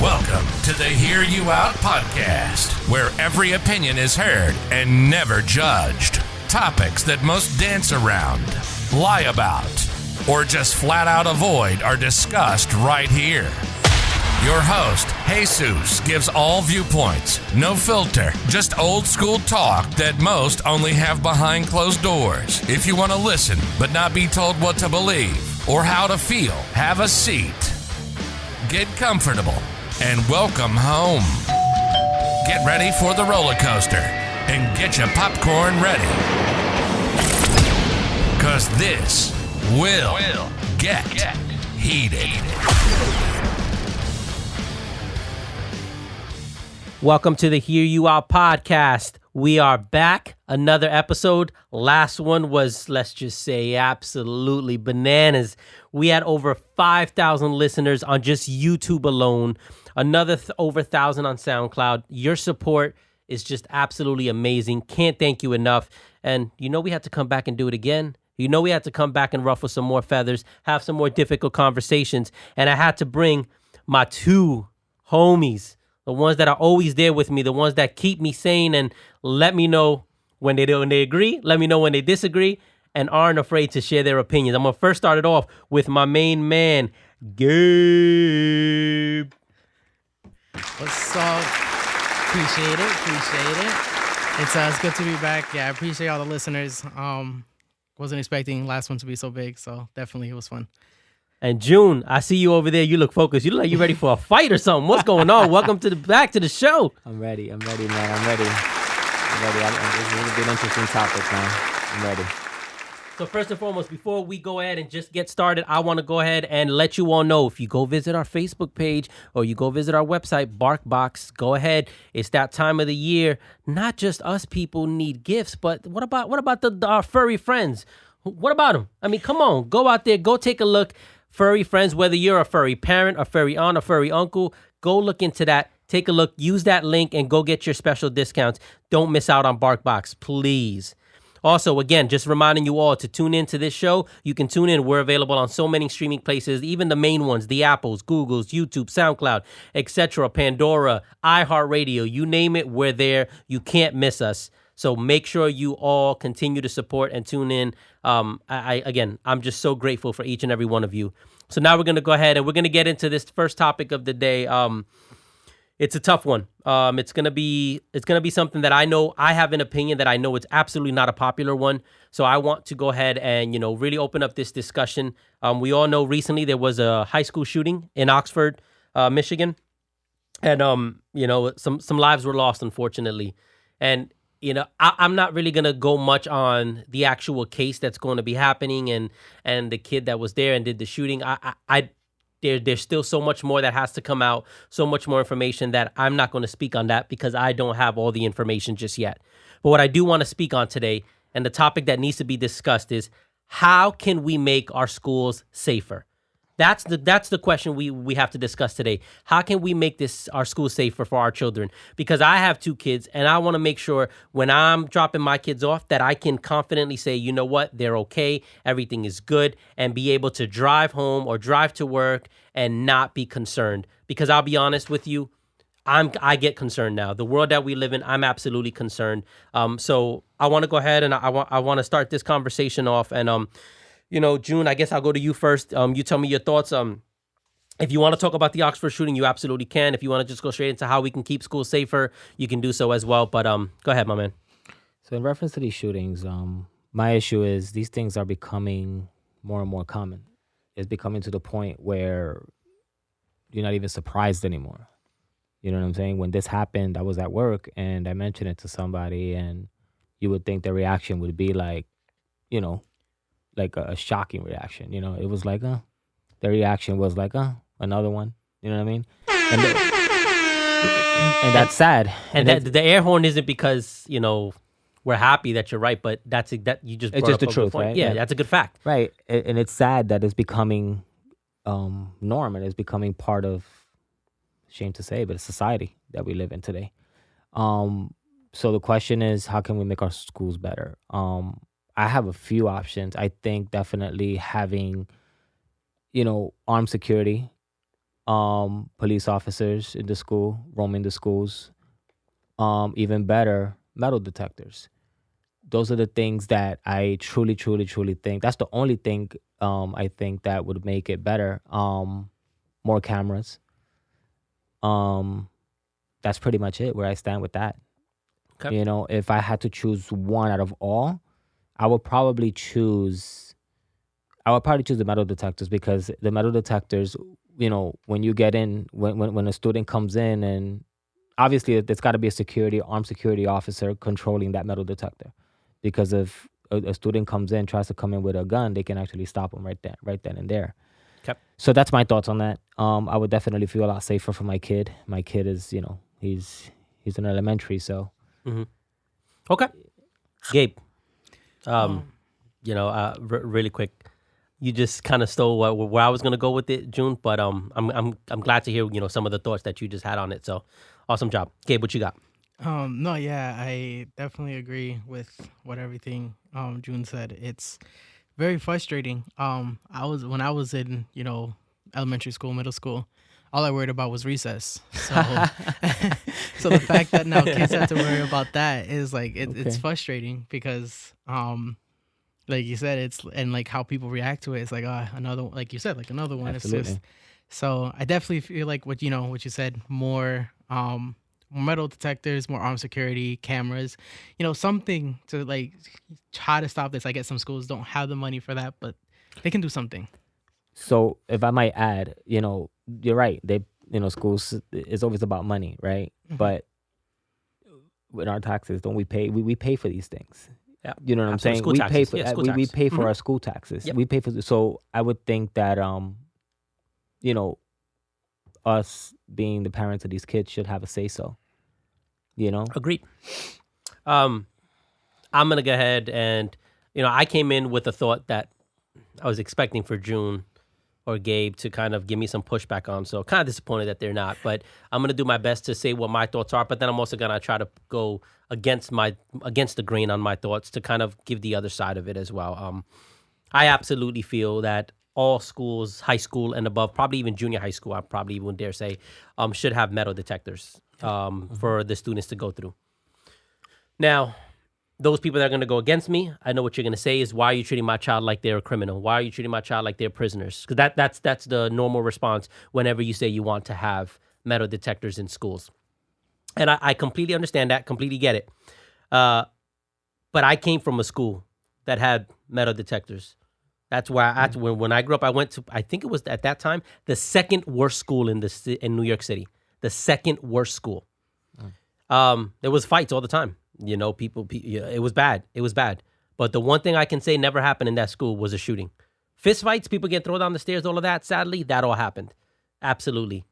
Welcome to the Hear You Out podcast, where every opinion is heard and never judged. Topics that most dance around, lie about, or just flat out avoid are discussed right here. Your host, Jesus, gives all viewpoints, no filter, just old school talk that most only have behind closed doors. If you want to listen but not be told what to believe or how to feel, have a seat. Get comfortable and welcome home. Get ready for the roller coaster and get your popcorn ready. 'Cause this will get heated. Welcome to the Hear You Out podcast. We are back. Another episode. Last one was, let's just say, absolutely bananas. We had over 5,000 listeners on just YouTube alone. Another over 1,000 on SoundCloud. Your support is just absolutely amazing. Can't thank you enough. And you know we had to come back and do it again. You know we had to come back and ruffle some more feathers, have some more difficult conversations. And I had to bring my two homies, the ones that are always there with me, the ones that keep me sane and let me know when they agree, let me know when they disagree, and aren't afraid to share their opinions. I'm going to first start it off with my main man, Gabe. What's up? Appreciate it. It's good to be back. Yeah, I appreciate all the listeners. Wasn't expecting last one to be so big, so definitely it was fun. And June, I see you over there. You look focused. You look like you're ready for a fight or something. What's going on? Welcome back to the show. I'm ready, man. I'm ready. This is going to be an interesting topic, man. I'm ready. So first and foremost, before we go ahead and just get started, I want to go ahead and let you all know, if you go visit our Facebook page or you go visit our website, BarkBox, go ahead. It's that time of the year. Not just us people need gifts, but what about our furry friends? What about them? I mean, come on, go out there, go take a look. Furry friends, whether you're a furry parent, a furry aunt, a furry uncle, go look into that. Take a look, use that link, and go get your special discounts. Don't miss out on BarkBox, please. Also, again, just reminding you all to tune into this show. You can tune in. We're available on so many streaming places, even the main ones, the Apples, Googles, YouTube, SoundCloud, etc., Pandora, iHeartRadio, you name it, we're there. You can't miss us. So make sure you all continue to support and tune in. I'm just so grateful for each and every one of you. So now we're going to go ahead and we're going to get into this first topic of the day. It's a tough one. It's gonna be something that I know I have an opinion that I know it's absolutely not a popular one. So I want to go ahead and really open up this discussion. We all know recently there was a high school shooting in Oxford, Michigan, and some lives were lost, unfortunately. And I'm not really gonna go much on the actual case that's going to be happening and the kid that was there and did the shooting. There's still so much more that has to come out, so much more information that I'm not going to speak on that because I don't have all the information just yet. But what I do want to speak on today, and the topic that needs to be discussed, is how can we make our schools safer? That's the question we have to discuss today. How can we make our schools safer for our children? Because I have two kids, and I want to make sure when I'm dropping my kids off that I can confidently say, you know what, they're okay, everything is good, and be able to drive home or drive to work and not be concerned. Because I'll be honest with you, I get concerned now. The world that we live in, I'm absolutely concerned. So I want to go ahead and I want to start this conversation off. And June, I guess I'll go to you first. You tell me your thoughts. If you want to talk about the Oxford shooting, you absolutely can. If you want to just go straight into how we can keep schools safer, you can do so as well. But go ahead, my man. So in reference to these shootings, my issue is these things are becoming more and more common. It's becoming to the point where you're not even surprised anymore. You know what I'm saying? When this happened, I was at work and I mentioned it to somebody, and you would think the reaction would be like a shocking reaction. It was like, the reaction was like, another one. You know what I mean? And that's sad. And the air horn isn't because, we're happy that you're right, but that you just brought it's just up the truth, right? Yeah, that's a good fact. Right. And it's sad that it's becoming norm and it's becoming part of, shame to say, but a society that we live in today. So the question is, how can we make our schools better? I have a few options. I think definitely having, armed security police officers in the school, roaming the schools. Even better, metal detectors. Those are the things that I truly, truly, truly think. That's the only thing I think that would make it better. More cameras. That's pretty much it, where I stand with that. Okay. You know, if I had to choose one out of all, I would probably choose the metal detectors, because the metal detectors, you know, when you get in, when a student comes in, and obviously there's got to be a armed security officer controlling that metal detector, because if a student comes in, tries to come in with a gun, they can actually stop them right then and there. Okay. So that's my thoughts on that. I would definitely feel a lot safer for my kid. My kid is, you know, he's in elementary, so. Okay. Gabe, really quick, you just kind of stole where I was going to go with it, June, but I'm glad to hear, you know, some of the thoughts that you just had on it. So awesome job. Gabe, what you got? No, yeah, I definitely agree with everything June said. It's very frustrating. When I was in, you know, elementary school, middle school, all I worried about was recess. So, so the fact that now kids have to worry about that is like it's frustrating, because like you said, and like how people react to it. It's like another, like you said, like another one. Absolutely. It's just, so I definitely feel like what you said, more metal detectors, more armed security cameras, you know, something to like try to stop this. I guess some schools don't have the money for that, but they can do something. So if I might add, you know, you're right. Schools, it's always about money, right? Mm-hmm. But with our taxes, don't we pay? We pay for these things. Yeah. You know what I'm saying? School We taxes. pay for Yeah, school we tax. pay for our school taxes. Yep. We pay for. So I would think that you know, us being the parents of these kids should have a say so. You know? Agreed. I'm going to go ahead and, you know, I came in with a thought that I was expecting for June or Gabe to kind of give me some pushback on. So kind of disappointed that they're not, but I'm going to do my best to say what my thoughts are, but then I'm also going to try to go against the grain on my thoughts to kind of give the other side of it as well. I absolutely feel that all schools, high school and above, probably even junior high school, I probably even dare say, should have metal detectors for the students to go through. Now, those people that are going to go against me, I know what you're going to say is, why are you treating my child like they're a criminal? Why are you treating my child like they're prisoners? Because that's the normal response whenever you say you want to have metal detectors in schools. And I completely understand that, completely get it. But I came from a school that had metal detectors. That's where when I grew up, I went to, I think it was at that time, the second worst school in New York City. The second worst school. There was fights all the time. You know, it was bad. It was bad. But the one thing I can say never happened in that school was a shooting. Fist fights, people get thrown down the stairs, all of that. Sadly, that all happened. Absolutely.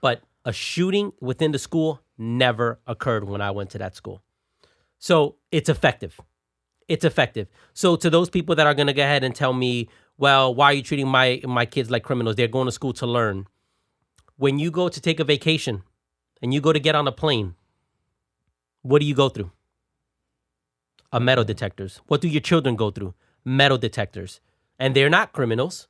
But a shooting within the school never occurred when I went to that school. So it's effective. It's effective. So to those people that are going to go ahead and tell me, well, why are you treating my kids like criminals? They're going to school to learn. When you go to take a vacation and you go to get on a plane, what do you go through? Metal detectors. What do your children go through? Metal detectors. And they're not criminals,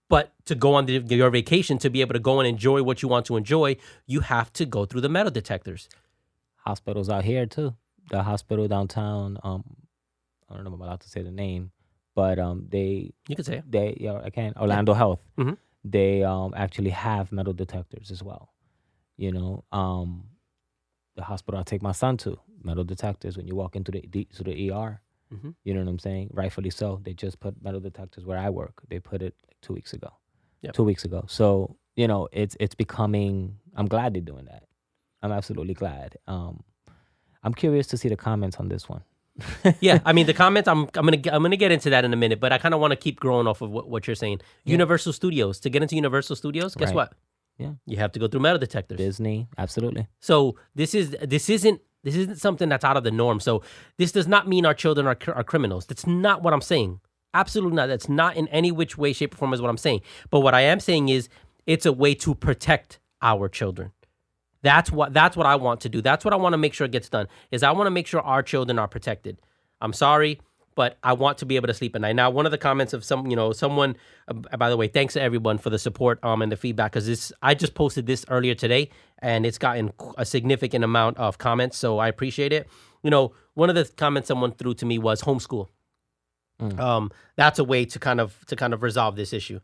but to go on your vacation, to be able to go and enjoy what you want to enjoy, you have to go through the metal detectors. Hospitals out here too. The hospital downtown, I don't know if I'm allowed to say the name, but You can say it. I can. Orlando Health. Mm-hmm. They actually have metal detectors as well. You know, the hospital I take my son to, metal detectors when you walk into the ER. Mm-hmm. You know what I'm saying? Rightfully so. They just put metal detectors where I work. They put it like 2 weeks ago. Yep. 2 weeks ago. So, you know, it's becoming, I'm glad they're doing that. I'm absolutely glad. I'm curious to see the comments on this one. Yeah, I mean the comments. I'm gonna get into that in a minute, but I kind of want to keep growing off of what you're saying. Yeah. Universal Studios. To get into Universal Studios, guess what? Yeah, you have to go through metal detectors. Disney, absolutely. So this isn't something that's out of the norm. So this does not mean our children are criminals. That's not what I'm saying. Absolutely not. That's not in any which way, shape, or form is what I'm saying. But what I am saying is it's a way to protect our children. That's what I want to do. That's what I want to make sure gets done. Is I want to make sure our children are protected. I'm sorry, but I want to be able to sleep at night. Now, one of the comments of someone, by the way, thanks to everyone for the support and the feedback, because I just posted this earlier today, and it's gotten a significant amount of comments, so I appreciate it. One of the comments someone threw to me was homeschool. That's a way to kind of resolve this issue.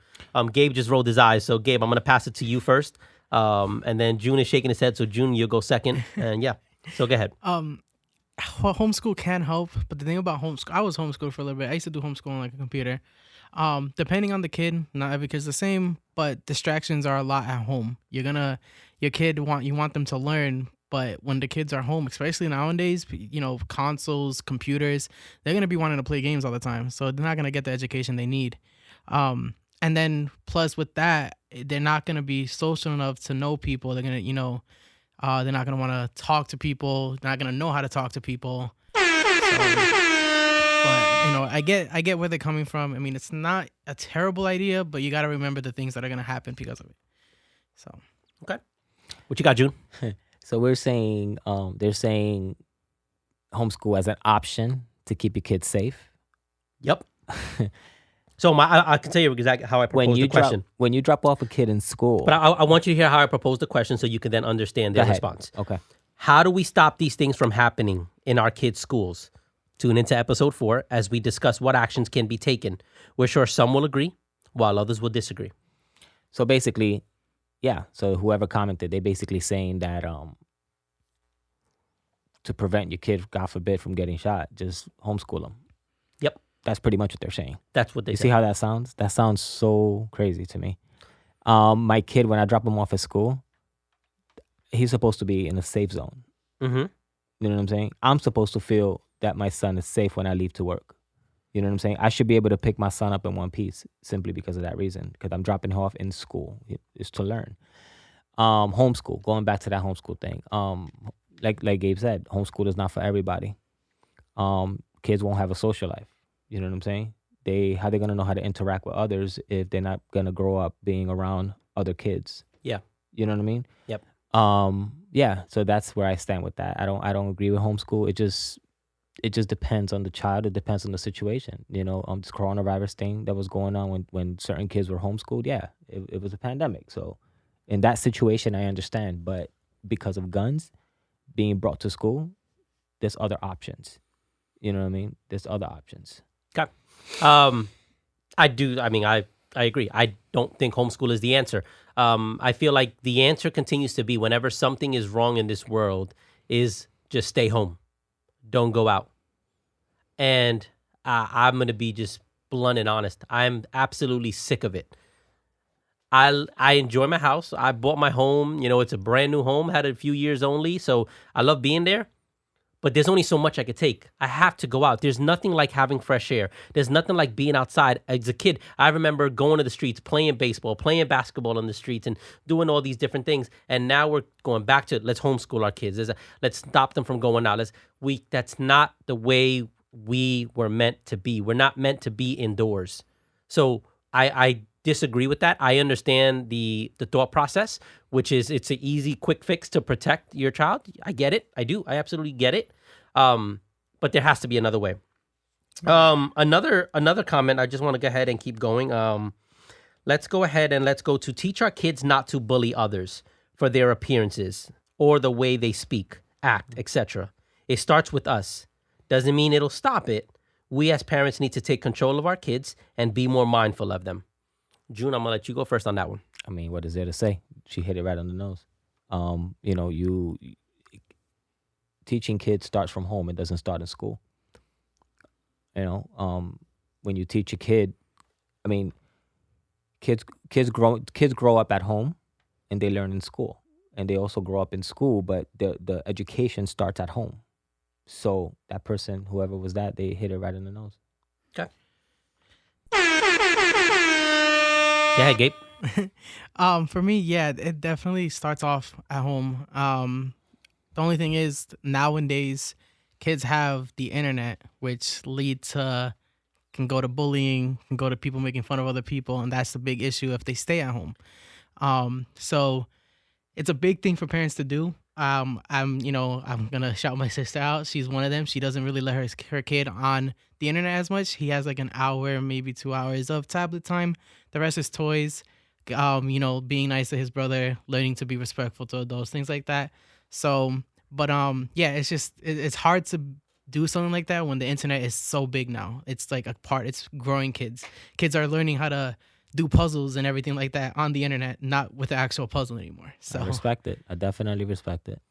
Gabe just rolled his eyes, so Gabe, I'm going to pass it to you first, and then June is shaking his head, so June, you'll go second, and yeah, so go ahead. Homeschool can help, but the thing about homeschool, I was homeschooled for a little bit. I used to do homeschooling like a computer. Depending on the kid, not every kid's the same, but distractions are a lot at home. You want them to learn, but when the kids are home, especially nowadays, consoles, computers, they're gonna be wanting to play games all the time, so they're not gonna get the education they need. And then plus with that, they're not gonna be social enough to know people. They're gonna, they're not gonna want to talk to people. They're not gonna know how to talk to people. So, but I get where they're coming from. I mean, it's not a terrible idea, but you got to remember the things that are gonna happen because of it. So, okay, what you got, June? So we're saying they're saying homeschool as an option to keep your kids safe. Yep. So I can tell you exactly how I proposed the question. When you drop off a kid in school. But I want you to hear how I proposed the question so you can then understand their response. Okay. How do we stop these things from happening in our kids' schools? Tune into episode 4 as we discuss what actions can be taken. We're sure some will agree while others will disagree. So basically, yeah. So whoever commented, they basically saying that to prevent your kid, God forbid, from getting shot, just homeschool them. Yep. That's pretty much what they're saying. That's what they say. You see how that sounds? That sounds so crazy to me. My kid, when I drop him off at school, he's supposed to be in a safe zone. Mm-hmm. You know what I'm saying? I'm supposed to feel that my son is safe when I leave to work. You know what I'm saying? I should be able to pick my son up in one piece simply because of that reason, because I'm dropping him off in school. It's to learn. Homeschool, going back to that homeschool thing. Like Gabe said, homeschool is not for everybody. Kids won't have a social life. You know what I'm saying? How they gonna know how to interact with others if they're not gonna grow up being around other kids? Yeah. You know what I mean? Yep. Yeah. So that's where I stand with that. I don't agree with homeschool. It just depends on the child. It depends on the situation. This coronavirus thing that was going on when certain kids were homeschooled. Yeah, it was a pandemic. So in that situation, I understand. But because of guns being brought to school, there's other options. You know what I mean? There's other options. Okay. I agree. I don't think homeschool is the answer. I feel like the answer continues to be, whenever something is wrong in this world, is just stay home. Don't go out. And I'm going to be just blunt and honest. I'm absolutely sick of it. I enjoy my house. I bought my home. It's a brand new home. Had it a few years only. So I love being there. But there's only so much I could take. I have to go out. There's nothing like having fresh air. There's nothing like being outside. As a kid, I remember going to the streets, playing baseball, playing basketball on the streets, and doing all these different things. And now we're going back to, let's homeschool our kids. Let's stop them from going out. That's not the way we were meant to be. We're not meant to be indoors. So I disagree with that. I understand the thought process, which is it's an easy, quick fix to protect your child. I get it. I do. I absolutely get it. But there has to be another way. Another comment. I just want to go ahead and keep going. Let's go ahead and let's go to teach our kids not to bully others for their appearances or the way they speak, act, etc. It starts with us. Doesn't mean it'll stop it. We as parents need to take control of our kids and be more mindful of them. June, I'm going to let you go first on that one. I mean, what is there to say? She hit it right on the nose. Teaching kids starts from home. It doesn't start in school. When you teach a kid, I mean, kids grow up at home and they learn in school. And they also grow up in school, but the education starts at home. So that person, whoever was that, they hit it right in the nose. Okay. Go ahead, Gabe. For me, yeah, it definitely starts off at home. The only thing is, nowadays, kids have the internet, which can go to bullying, can go to people making fun of other people, and that's the big issue if they stay at home. So it's a big thing for parents to do. I'm gonna shout my sister out. She's one of them. She doesn't really let her kid on the internet as much. He has like an hour, maybe 2 hours of tablet time. The rest is toys. Being nice to his brother, learning to be respectful to adults, things like that. So, but yeah, it's just it's hard to do something like that when the internet is so big now. It's like it's growing kids. Kids are learning how to do puzzles and everything like that on the internet, not with the actual puzzle anymore. So I respect it. I definitely respect it.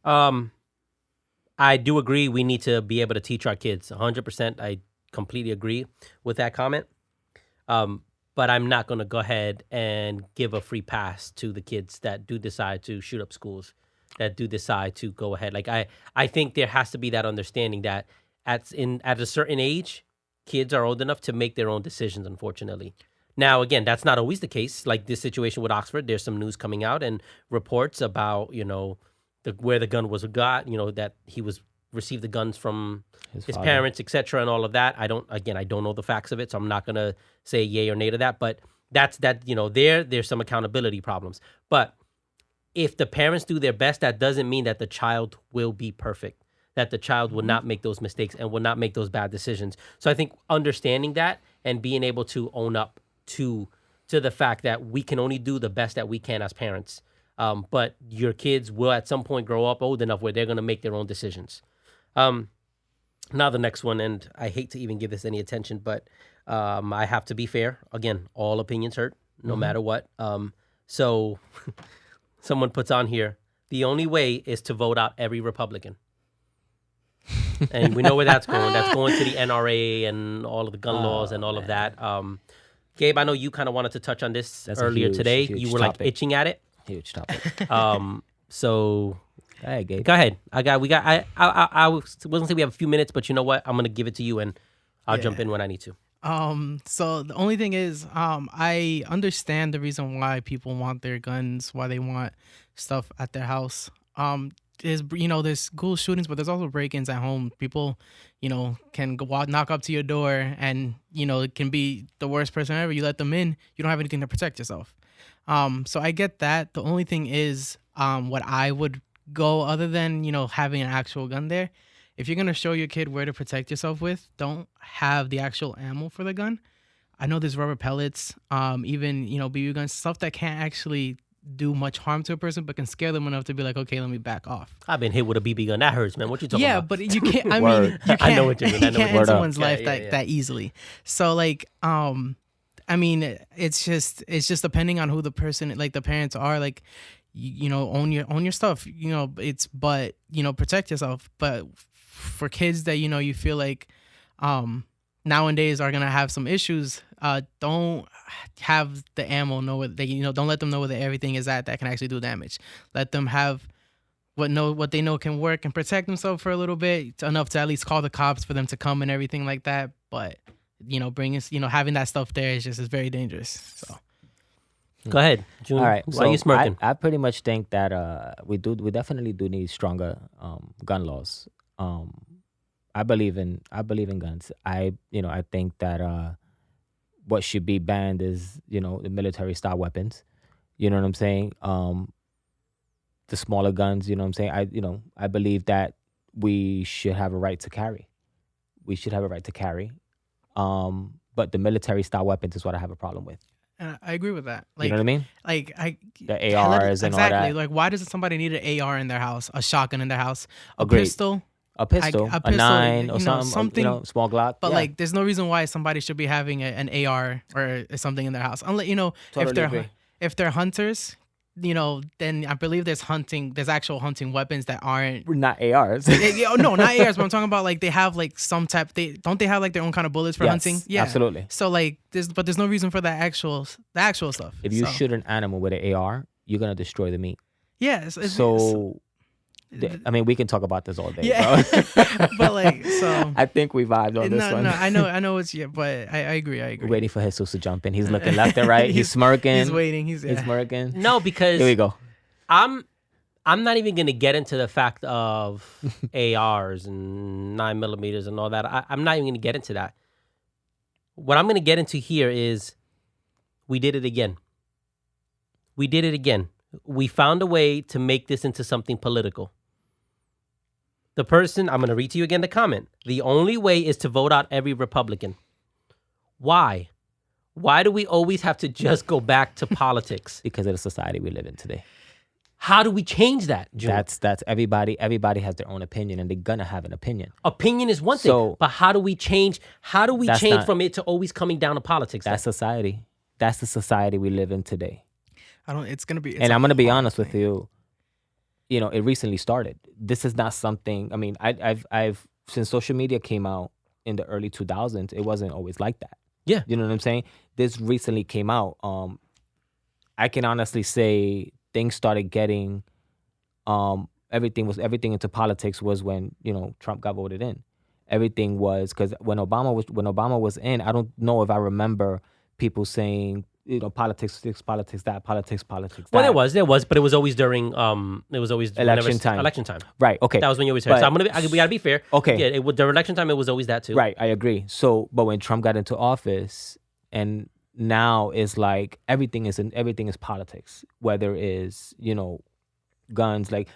I do agree. We need to be able to teach our kids 100%. I completely agree with that comment. But I'm not going to go ahead and give a free pass to the kids that do decide to shoot up schools, that do decide to go ahead. Like I think there has to be that understanding that at a certain age, kids are old enough to make their own decisions, unfortunately. Now, again, that's not always the case. Like this situation with Oxford, there's some news coming out and reports about, where the gun was got, that he received the guns from his parents, etc., and all of that. I don't know the facts of it, so I'm not gonna say yay or nay to that. But there's some accountability problems. But if the parents do their best, that doesn't mean that the child will be perfect, that the child will not make those mistakes and will not make those bad decisions. So I think understanding that and being able to own up to the fact that we can only do the best that we can as parents. But your kids will at some point grow up old enough where they're going to make their own decisions. Now the next one, and I hate to even give this any attention, but I have to be fair. Again, all opinions hurt, no matter what. So someone puts on here, the only way is to vote out every Republican. And we know where that's going. That's going to the NRA and all of the gun laws and all of that. Gabe, I know you kind of wanted to touch on this earlier today. You were topic. like itching at it. Huge topic. So Hey, Gabe. go ahead. I was gonna say we have a few minutes, but you know what? I'm gonna give it to you, and I'll jump in when I need to. So the only thing is, I understand the reason why people want their guns, why they want stuff at their house. There's school shootings, but there's also break-ins at home. People, can go out, knock up to your door, and it can be the worst person ever. You let them in, you don't have anything to protect yourself. So I get that. The only thing is, what I would go other than having an actual gun there. If you're gonna show your kid where to protect yourself with, don't have the actual ammo for the gun. I know there's rubber pellets, even BB guns, stuff that can't actually do much harm to a person, but can scare them enough to be like, okay, let me back off. I've been hit with a BB gun. That hurts, man. What you talking about? Yeah, but you can't. I mean, you can't. I know what you mean. You can't end someone's life Yeah. that easily. So I mean, it's just depending on who the person, like the parents are, like. Own your stuff, but protect yourself. But for kids that, you feel like, nowadays are going to have some issues, don't have the ammo, don't let them know where everything is at that can actually do damage. Let them have what they know can work and protect themselves for a little bit, enough to at least call the cops for them to come and everything like that. But, having that stuff there is very dangerous. So. Go ahead, June. All right. Why are you smirking? I pretty much think that we definitely do need stronger gun laws. I believe in guns. I think that what should be banned is the military style weapons. You know what I'm saying? The smaller guns. You know what I'm saying? I believe that we should have a right to carry. But the military style weapons is what I have a problem with. And I agree with that. You know what I mean? The ARs and all that. Exactly. Like, why does somebody need an AR in their house, a shotgun in their house, a Agreed. pistol? A pistol, a 9 or something, small Glock. But there's no reason why somebody should be having an AR or something in their house. Unless Totally agree. if they're hunters, then I believe there's actual hunting weapons that aren't not ARs. No, not ARs. But I'm talking about they have some type. They have their own kind of bullets for hunting. Yeah, absolutely. So there's no reason for the actual stuff. If you shoot an animal with an AR, you're gonna destroy the meat. Yeah. I mean, we can talk about this all day. Yeah, bro. but so I think we vibed on this one. No, I know it's but I agree. We're waiting for Jesus to jump in. He's looking left and right. He's smirking. He's waiting. He's smirking. No, because here we go. I'm not even gonna get into the fact of ARs and 9mm and all that. I'm not even gonna get into that. What I'm gonna get into here is we did it again. we found a way to make this into something political. The person, I'm going to read to you again the comment. The only way is to vote out every Republican. Why? Why do we always have to just go back to politics? Because of the society we live in today. How do we change that, June? That's everybody. Everybody has their own opinion, and they're gonna have an opinion. Opinion is one thing, but how do we change? How do we change from it to always coming down to politics? That's society. That's the society we live in today. It's gonna be. And I'm gonna be honest with you. You know, it recently started. This is not something. I mean, I've since social media came out in the early 2000s, it wasn't always like that. Yeah, you know what I'm saying. This recently came out. I can honestly say things started getting. Everything into politics was when Trump got voted in. Everything was because when Obama was in, I don't know if I remember people saying. Politics, that, politics, that. Well, there was, but it was always during, it was always election time. Election time. Right, okay. That was when you always heard. So we gotta be fair. Okay. Yeah, during election time, it was always that too. Right, I agree. So, but when Trump got into office, and now it's like everything is politics. Whether it's, guns, like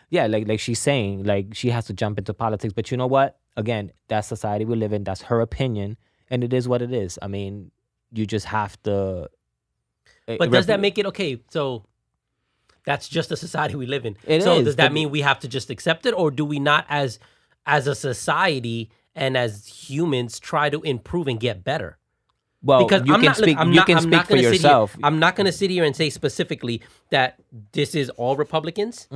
she's saying, like she has to jump into politics. But you know what? Again, that's society we live in. That's her opinion, and it is what it is. I mean, you just have to. But does that make it okay? So that's just the society we live in. Does that mean we have to just accept it, or do we not, as a society and as humans, try to improve and get better? Well, because you can speak for yourself. I'm not going to sit here and say specifically that this is all Republicans,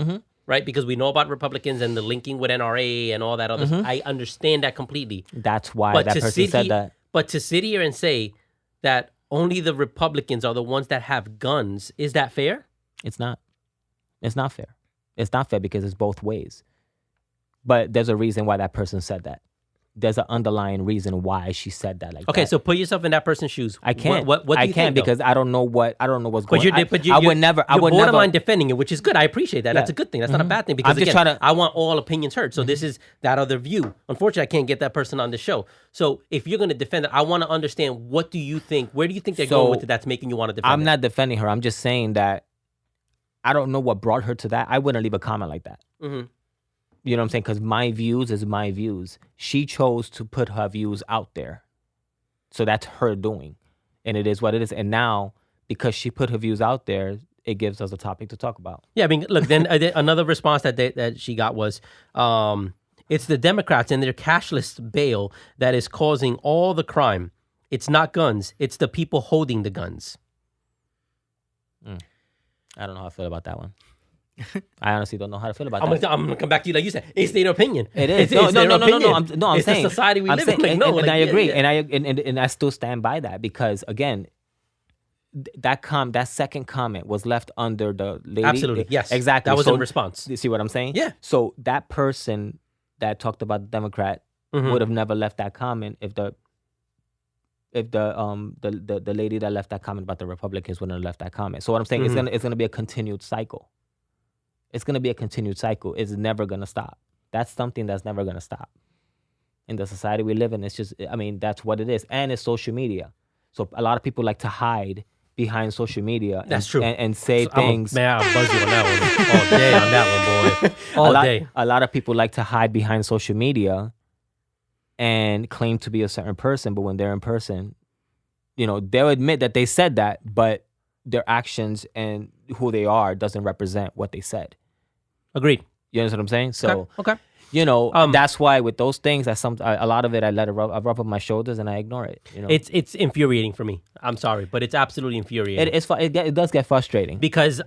right? Because we know about Republicans and the linking with NRA and all that other stuff. I understand that completely. That's why that person said that. But to sit here and say that only the Republicans are the ones that have guns, is that fair? It's not. It's not fair. It's not fair because it's both ways. But there's a reason why that person said that. There's an underlying reason why she said that. Okay, so put yourself in that person's shoes. I can't. What do you I can't think, because I don't know what's going on. But I would never. You're borderline defending it, which is good. I appreciate that. Yeah. That's a good thing. That's not a bad thing because I want all opinions heard. So this is that other view. Unfortunately, I can't get that person on the show. So if you're going to defend it, I want to understand, what do you think? Where do you think they're going with it that's making you want to defend it? I'm not defending her. I'm just saying that I don't know what brought her to that. I wouldn't leave a comment like that. You know what I'm saying? Because my views is my views. She chose to put her views out there. So that's her doing. And it is what it is. And now, because she put her views out there, it gives us a topic to talk about. Yeah, I mean, look, then another response that she got was, it's the Democrats and their cashless bail that is causing all the crime. It's not guns. It's the people holding the guns. I don't know how I feel about that one. I honestly don't know how to feel about that. I'm gonna come back to you like you said. It's their opinion. It is. No. I'm it's saying the society we live in. Like, and I agree, and I still stand by that because again, that second comment was left under the lady. Absolutely, yes, exactly. That was in response. You see what I'm saying? Yeah. So that person that talked about the Democrat would have never left that comment if the lady that left that comment about the Republicans wouldn't have left that comment. So what I'm saying is it's gonna be a continued cycle. It's going to be a continued cycle. It's never going to stop. That's something that's never going to stop. In the society we live in, it's just, I mean, that's what it is. And it's social media. So a lot of people like to hide behind social media. That's true. And say things. Man, I'll buzz you on that one. All day on that one, boy. All day. A lot of people like to hide behind social media and claim to be a certain person. But when they're in person, they'll admit that they said that, but their actions and who they are doesn't represent what they said. Agreed. You understand what I'm saying? So, okay. That's why with those things, a lot of it I let it rub up my shoulders and I ignore it. It's infuriating for me. I'm sorry, but it's absolutely infuriating. It does get frustrating because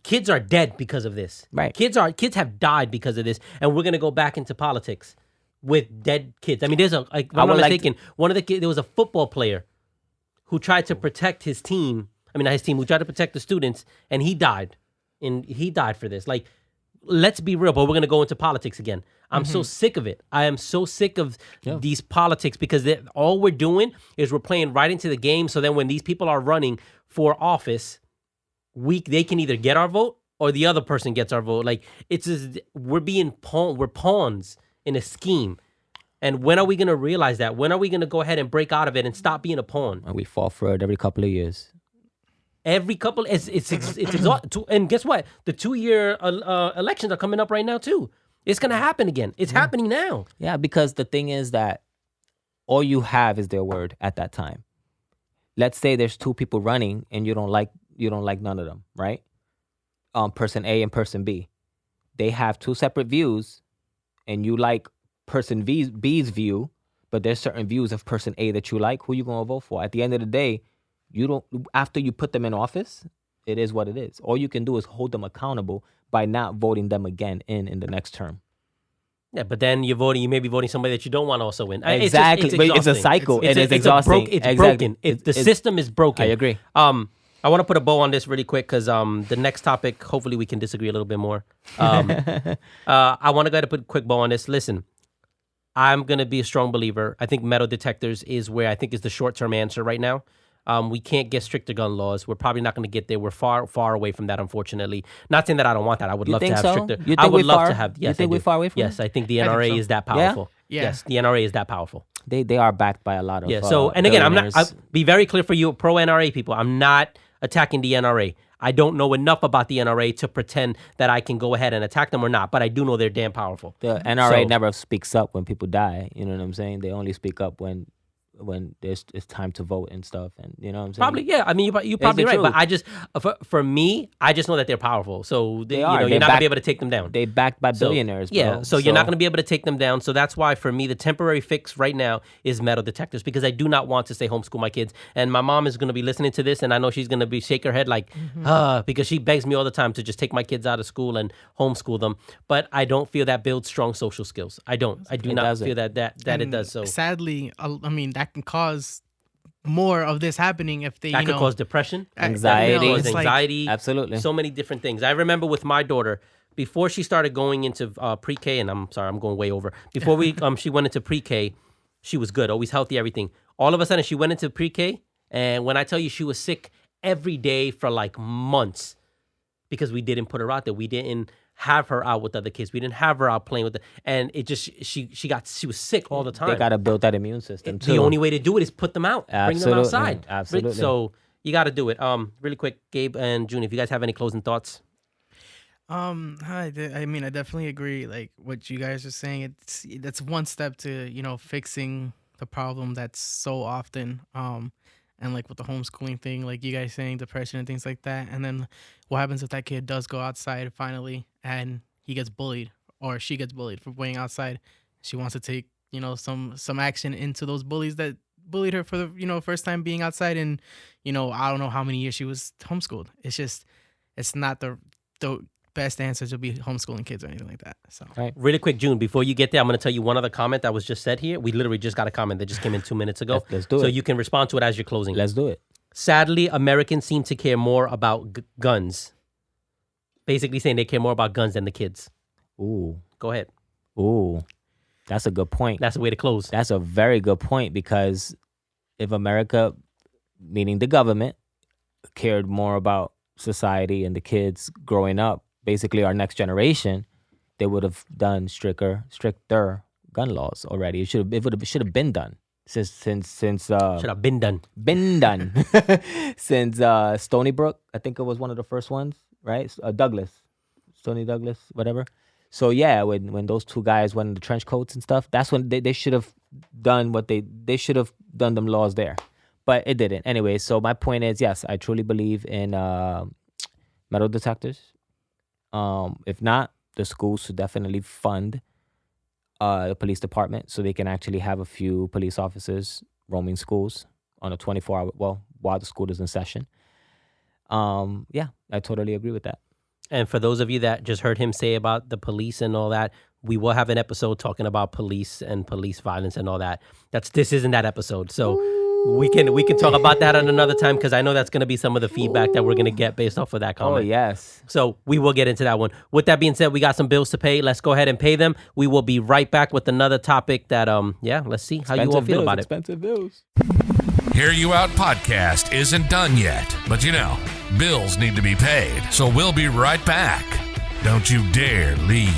kids are dead because of this. Right. Kids have died because of this, and we're gonna go back into politics with dead kids. I mean, there's if I'm not mistaken, one of the kids, there was a football player who tried to protect his team. I mean, not his team, who tried to protect the students, and he died. And he died for this. Like, let's be real, but we're going to go into politics again. I'm so sick of it. I am so sick of these politics because all we're doing is we're playing right into the game. So then when these people are running for office, they can either get our vote or the other person gets our vote. Like, it's just, we're pawns in a scheme. And when are we going to realize that? When are we going to go ahead and break out of it and stop being a pawn? And we fall for it every couple of years. Every couple, it's exhausting. And guess what? The 2-year elections are coming up right now too. It's gonna happen again. It's happening now. Yeah, because the thing is that all you have is their word at that time. Let's say there's 2 people running and you don't like none of them, right? Person A and person B. They have 2 separate views, and you like person B's view, but there's certain views of person A that you like. Who you gonna vote for? At the end of the day, after you put them in office, it is what it is. All you can do is hold them accountable by not voting them again in the next term. Yeah, but then you may be voting somebody that you don't want to also win. Exactly. It's a cycle. It's exhausting. It's broken. The system is broken. I agree. I want to put a bow on this really quick because the next topic, hopefully we can disagree a little bit more. I want to go ahead and put a quick bow on this. Listen, I'm going to be a strong believer. I think metal detectors is where I think is the short-term answer right now. We can't get stricter gun laws. We're probably not going to get there. We're far, far away from that, unfortunately. Not saying that I don't want that. I would love to have stricter. I would love to have. Yes, you think we're far away from it? Yes, I think the NRA is that powerful. Yeah? Yes, the NRA is that powerful. They are backed by a lot of So, and again, I'll be very clear for you, pro NRA people. I'm not attacking the NRA. I don't know enough about the NRA to pretend that I can go ahead and attack them or not, but I do know they're damn powerful. The NRA never speaks up when people die. You know what I'm saying? They only speak up when it's time to vote and stuff, and you know what I'm saying? Probably, yeah. I mean, you're probably right, truth. but I just, for me, I just know that they're powerful. So They you're are. not gonna be able to take them down. They backed by billionaires, bro. Yeah, so you're not gonna be able to take them down. So that's why, for me, the temporary fix right now is metal detectors, because I do not want to say homeschool my kids. And my mom is gonna be listening to this, and I know she's gonna be shake her head like, because she begs me all the time to just take my kids out of school and homeschool them. But I don't feel that builds strong social skills. I don't. I do not feel that it does. So sadly, I mean, that can cause more of this happening if they, that could cause depression, anxiety, anxiety, absolutely, so many different things. I remember with my daughter, before she started going into pre-K, and I'm sorry, I'm going way over. Before she went into pre-K, she was good, always healthy, everything. All of a sudden, she went into pre-K, and when I tell you she was sick every day for like months, because we didn't put her out there, we didn't have her out with other kids. We didn't have her out playing with them. And it just, she was sick all the time. They got to build that immune system too. The only way to do it is put them out. Absolutely. Bring them outside. Absolutely. So you got to do it. Really quick, Gabe and June, if you guys have any closing thoughts. I mean, I definitely agree. Like what you guys are saying, that's one step to, fixing the problem that's so often, and like with the homeschooling thing, like you guys saying depression and things like that. And then what happens if that kid does go outside finally and he gets bullied or she gets bullied for going outside? She wants to take, some action into those bullies that bullied her for the, first time being outside. And, I don't know how many years she was homeschooled. It's not the best answer to be homeschooling kids or anything like that. So right. Really quick, June, before you get there, I'm going to tell you one other comment that was just said here. We literally just got a comment that just came in 2 minutes ago. Let's do it. So you can respond to it as you're closing. Let's do it. Sadly, Americans seem to care more about guns. Basically saying they care more about guns than the kids. Ooh. Go ahead. Ooh. That's a good point. That's the way to close. That's a very good point, because if America, meaning the government, cared more about society and the kids growing up, basically our next generation, they would have done stricter gun laws already. It should have been done since should have been done. Since Stony Brook, I think it was one of the first ones, right? Stony Douglas, whatever. So yeah, when those 2 guys went in the trench coats and stuff, that's when they should have done what they should have done them laws there, but it didn't. Anyway, so my point is, yes, I truly believe in metal detectors. If not, the schools should definitely fund the police department so they can actually have a few police officers roaming schools on a 24-hour, while the school is in session. Yeah, I totally agree with that. And for those of you that just heard him say about the police and all that, we will have an episode talking about police and police violence and all that. This isn't that episode. So we can talk about that on another time, because I know that's going to be some of the feedback that we're going to get based off of that comment. Oh, yes. So we will get into that one. With that being said, we got some bills to pay. Let's go ahead and pay them. We will be right back with another topic that, let's see how you all feel about it. Expensive bills. Hear You Out podcast isn't done yet, but bills need to be paid. So we'll be right back. Don't you dare leave.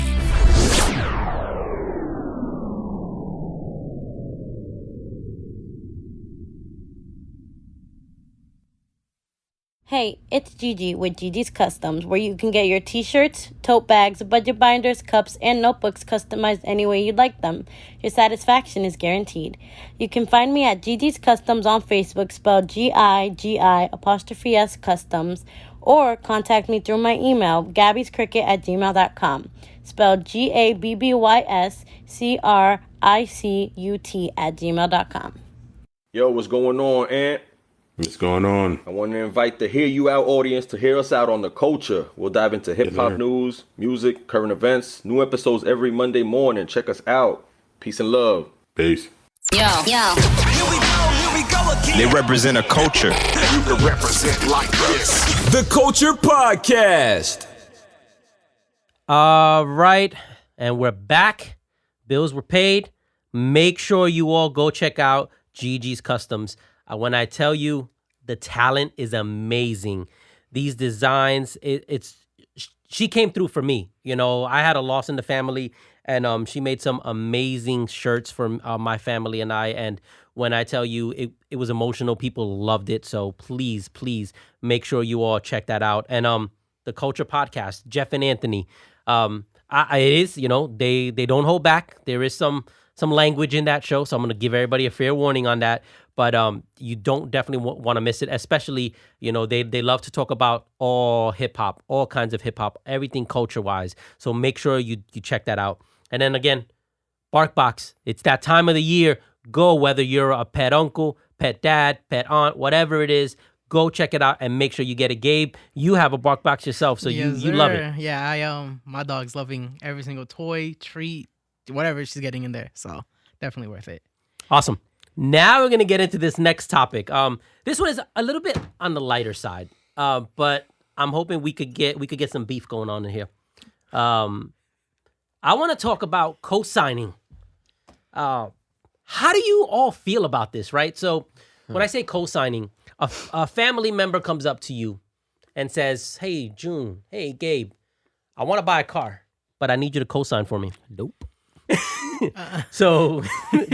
Hey, it's Gigi with Gigi's Customs, where you can get your t-shirts, tote bags, budget binders, cups, and notebooks customized any way you'd like them. Your satisfaction is guaranteed. You can find me at Gigi's Customs on Facebook, spelled GIGI''S Customs, or contact me through my email, gabby'scricket@gmail.com, spelled GABBYSCRICUT@gmail.com. Yo, what's going on, Ant? What's going on? I want to invite the Hear You Out audience to hear us out on The Culture. We'll dive into hip-hop news, music, current events, new episodes every Monday morning. Check us out. Peace and love. Peace. Yo. Here we go again. They represent a culture. You can represent like this. The Culture Podcast. All right, and we're back. Bills were paid. Make sure you all go check out Gigi's Customs. When I tell you the talent is amazing, these designs, she came through for me. You know, I had a loss in the family, and she made some amazing shirts for my family and I. And when I tell you it was emotional, people loved it. So please make sure you all check that out. And the Culture Podcast, Jeff and Anthony, it is, you know, they don't hold back. There is some language in that show, so I'm going to give everybody a fair warning on that. But you don't definitely want to miss it, especially, you know, they love to talk about all hip-hop, all kinds of hip-hop, everything culture-wise. So make sure you check that out. And then again, BarkBox, it's that time of the year. Go, whether you're a pet uncle, pet dad, pet aunt, whatever it is, go check it out and make sure you get it. Gabe, you have a BarkBox yourself, so Yes, you love sir. it. Yeah, my dog's loving every single toy, treat, whatever she's getting in there. So definitely worth it. Awesome. Now we're going to get into this next topic. This one is a little bit on the lighter side, but I'm hoping we could get some beef going on in here. I want to talk about co-signing. How do you all feel about this, right? So when I say co-signing, a family member comes up to you and says, "Hey, June, hey, Gabe, I want to buy a car, but I need you to co-sign for me." Nope. So,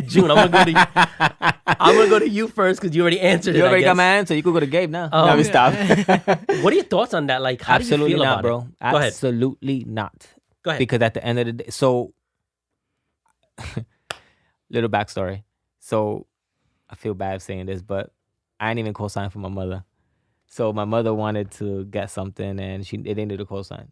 June, I'm gonna go to you first because you already answered it. You already I got guess. my answer. You could go to Gabe now. No, stop. What are your thoughts on that? Like, how Absolutely do you feel not, about bro. it? Go ahead. Absolutely not. Go ahead. Because at the end of the day, so little backstory. So I feel bad saying this, but I ain't even co-sign for my mother. So my mother wanted to get something, and it needed a co-sign.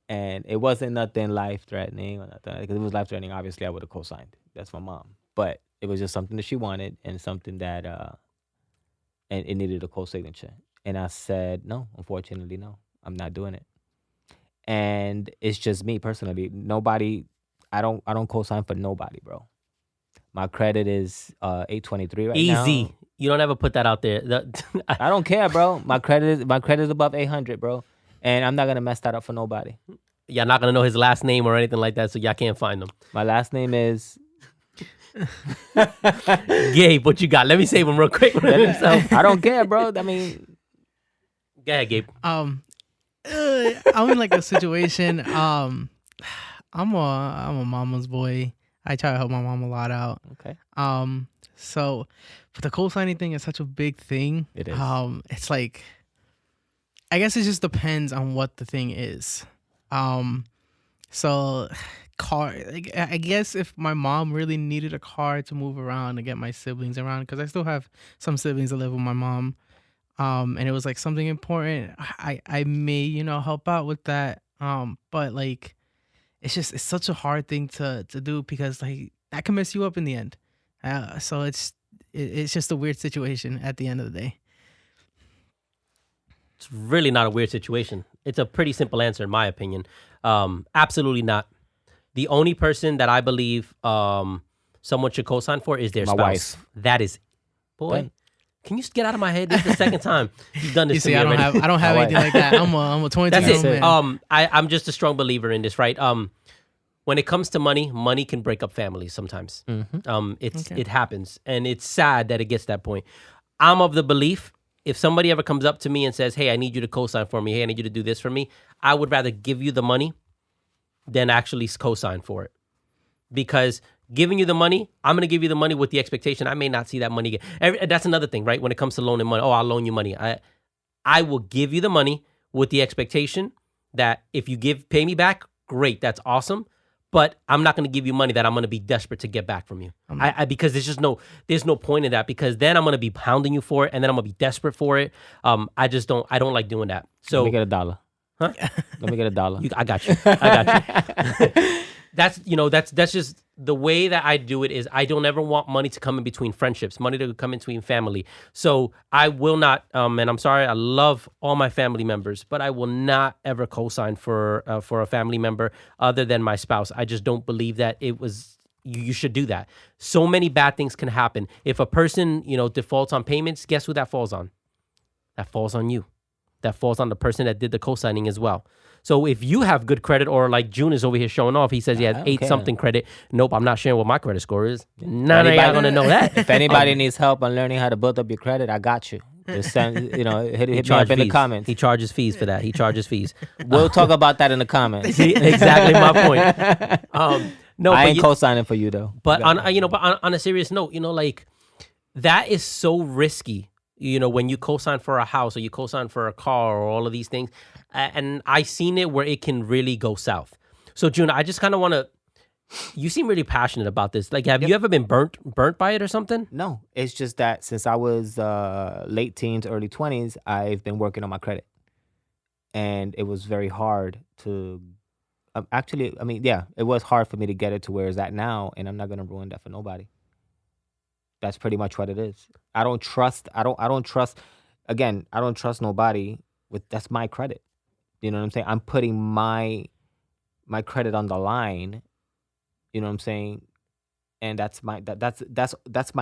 And it wasn't nothing life-threatening or nothing. Because if it was life-threatening, obviously I would have co-signed. That's my mom. But it was just something that she wanted and something that and it needed a co-signature. And I said, no, unfortunately, no. I'm not doing it. And it's just me personally. Nobody, I don't co-sign for nobody, bro. My credit is 823 right now. Easy. You don't ever put that out there. I don't care, bro. My credit is above 800, bro. And I'm not going to mess that up for nobody. Y'all not gonna know his last name or anything like that, so y'all can't find him. My last name is Gabe. What you got? Let me save him real quick. I don't care, bro. I mean, go ahead, Gabe. I'm in like a situation. I'm a mama's boy. I try to help my mom a lot out. okay. So, but the co-signing thing is such a big thing. It is. It's like, I guess it just depends on what the thing is. So car, like, I guess if my mom really needed a car to move around and get my siblings around, because I still have some siblings that live with my mom, and it was like something important, I may, help out with that. But like, it's such a hard thing to do, because like that can mess you up in the end. So it's just a weird situation at the end of the day. It's really not a weird situation. It's a pretty simple answer, in my opinion. Absolutely not. The only person that I believe someone should co-sign for is their My spouse. wife. That is, boy. Done. Can you just get out of my head? This is the second time you've done this You to see, me I already. don't have My anything wife. like that. I'm a 22 That's year old it. man. I'm just a strong believer in this, right? When it comes to money can break up families sometimes. It happens, and it's sad that it gets to that point. I'm of the belief, if somebody ever comes up to me and says, "Hey, I need you to co-sign for me. Hey, I need you to do this for me," I would rather give you the money than actually co-sign for it. Because giving you the money, I'm going to give you the money with the expectation I may not see that money again. That's another thing, right? When it comes to loaning money, I'll loan you money. I will give you the money with the expectation that if you pay me back, great, that's awesome. But I'm not going to give you money that I'm going to be desperate to get back from you. Because there's no point in that, because then I'm going to be pounding you for it, and then I'm going to be desperate for it. I don't like doing that. So Let me get $1. Huh? Let me get $1. I got you. That's just the way that I do it. Is I don't ever want money to come in between friendships, money to come in between family. So I will not, and I'm sorry, I love all my family members, but I will not ever co-sign for a family member other than my spouse. I just don't believe that you should do that. So many bad things can happen. If a person, defaults on payments, guess who that falls on? That falls on you. That falls on the person that did the co-signing as well. So if you have good credit, or like June is over here showing off, he says he has 8-something credit. Nope, I'm not sharing what my credit score is. None of y'all gonna know that. If anybody needs help on learning how to build up your credit, I got you. Just send, hit me up in the comments. He charges fees for that. He charges fees. We'll talk about that in the comments. See, exactly my point. No, I ain't co-signing for you though. But on a serious note, like that is so risky. When you co-sign for a house or you co-sign for a car or all of these things. And I seen it where it can really go south. So June, I just kind of want to, you seem really passionate about this. Like, have you ever been burnt by it or something? No, it's just that since I was late teens, early 20s, I've been working on my credit. And it was very hard to, it was hard for me to get it to where it's at now. And I'm not going to ruin that for nobody. That's pretty much what it is. I don't trust nobody that's my credit. You know what I'm saying? I'm putting my credit on the line. You know what I'm saying? And that's my